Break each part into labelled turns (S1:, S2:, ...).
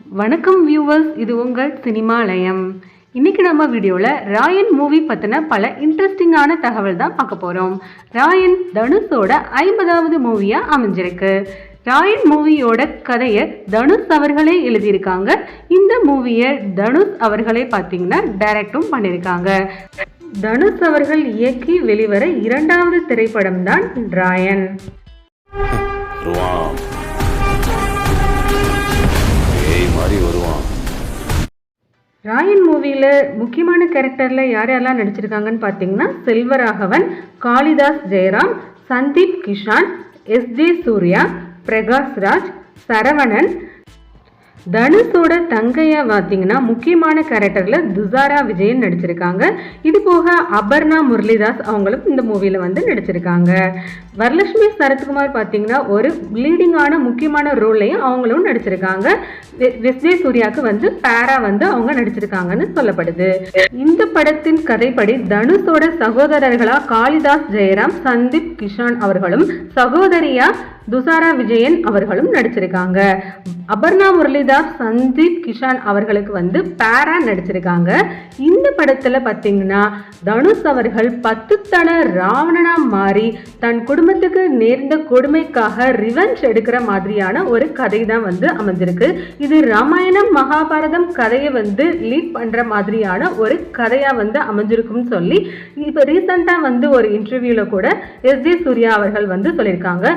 S1: வணக்கம் வியூவர்ஸ், இது உங்கள் சினிமாலயம். இன்னைக்கு நம்ம வீடியோவில் ராயன் மூவி பற்றின பல இன்ட்ரெஸ்டிங்கான தகவல் தான் பார்க்க போகிறோம். ராயன் தனுஷோட 50வது மூவியாக அமைஞ்சிருக்கு. ராயன் மூவியோட கதையை தனுஷ் அவர்களே எழுதியிருக்காங்க. இந்த மூவியை தனுஷ் அவர்களே பார்த்தீங்கன்னா டைரக்டும் பண்ணியிருக்காங்க. தனுஷ் அவர்கள் இயக்கி வெளிவர 2வது திரைப்படம் தான் ராயன். ராயன் மூவியில் முக்கியமான கேரக்டரில் யார் யாரெல்லாம் நடிச்சிருக்காங்கன்னு பார்த்தீங்கன்னா செல்வராகவன், காளிதாஸ் ஜெயராம், சந்தீப் கிஷான், எஸ்ஜே சூர்யா, பிரகாஷ்ராஜ், சரவணன். தனுஷோட தங்கையா பார்த்தீங்கன்னா முக்கியமான கேரக்டரில் துசாரா விஜயன் நடிச்சிருக்காங்க. இது போக அபர்ணா முரளிதாஸ் அவங்களும் இந்த மூவியில் வந்து நடிச்சிருக்காங்க. வரலட்சுமி சரத்குமார் பார்த்தீங்கன்னா ஒரு லீடிங்கான முக்கியமான ரோல்லையும் அவங்களும் நடிச்சிருக்காங்க. எஸ்ஜே சூர்யாவுக்கு வந்து பேரா வந்து அவங்க நடிச்சிருக்காங்கன்னு சொல்லப்படுது. இந்த படத்தின் கதைப்படி தனுஷோட சகோதரர்களா காளிதாஸ் ஜெயராம், சந்தீப் கிஷான் அவர்களும், சகோதரியா துசாரா விஜயன் அவர்களும் நடிச்சிருக்காங்க. அபர்ணா முரளிதாஸ், சந்தீப் கிஷான் அவர்களுக்கு வந்து பேரா நடிச்சிருக்காங்க. இந்த படத்துல பார்த்தீங்கன்னா தனுஷ் அவர்கள் 10 தட ராவணனா மாறி தன் குடும்பத்துக்கு நேர்ந்த கொடுமைக்காக ரிவெஞ்ச் எடுக்கிற மாதிரியான ஒரு கதை தான் வந்து அமைஞ்சிருக்கு. இது ராமாயணம் மகாபாரதம் கதையை வந்து லீட் பண்ற மாதிரியான ஒரு கதையா வந்து அமைஞ்சிருக்கும்னு சொல்லி இப்போ ரீசெண்டா வந்து ஒரு இன்டர்வியூல கூட எஸ்ஜே சூர்யா அவர்கள் வந்து சொல்லியிருக்காங்க.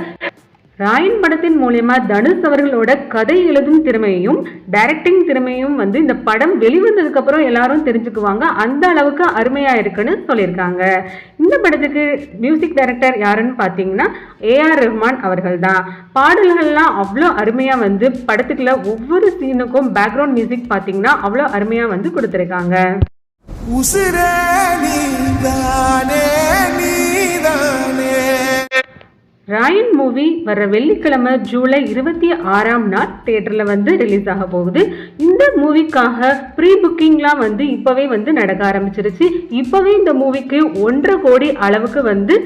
S1: ராயன் படத்தின் மூலமா தனுஷ் அவர்களோட கதை எழுதும் திறமையும் டைரக்டிங் திறமையும் வந்து இந்த படம் வெளிவந்ததுக்கு அப்புறம் எல்லாரும் தெரிஞ்சுக்குவாங்க. அந்த அளவுக்கு அருமையா இருக்குன்னு சொல்லியிருக்காங்க. இந்த படத்துக்கு மியூசிக் டைரக்டர் யாருன்னு பார்த்தீங்கன்னா ஏஆர் ரஹ்மான் அவர்கள் தான். பாடல்கள்லாம் அவ்வளோ அருமையா வந்து படத்துக்குள்ள ஒவ்வொரு சீனுக்கும் பேக்ரவுண்ட் மியூசிக் பார்த்தீங்கன்னா அவ்வளோ அருமையா வந்து கொடுத்துருக்காங்க. ராயன் மூவி வர வெள்ளிக்கிழமை ஜூலை 26ஆம் நாள் தியேட்டரில் வந்து ரிலீஸ் ஆக போகுது. இந்த மூவிக்காக ப்ரீ புக்கிங்லாம் வந்து இப்போவே வந்து நடக்க ஆரம்பிச்சிருச்சு. இப்போவே இந்த மூவிக்கு 1.5 கோடி அளவுக்கு வந்து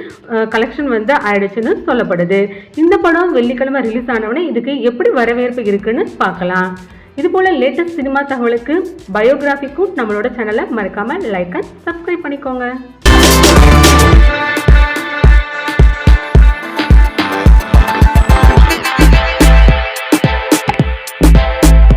S1: கலெக்ஷன் வந்து ஆயிடுச்சுன்னு சொல்லப்படுது. இந்த படம் வெள்ளிக்கிழமை ரிலீஸ் ஆனவுடனே இதுக்கு எப்படி வரவேற்பு இருக்குன்னு பார்க்கலாம். இது போல லேட்டஸ்ட் சினிமா தகவலுக்கு பயோகிராஃபிக்கும் நம்மளோட சேனலை மறக்காமல் லைக் அண்ட் சப்ஸ்கிரைப் பண்ணிக்கோங்க.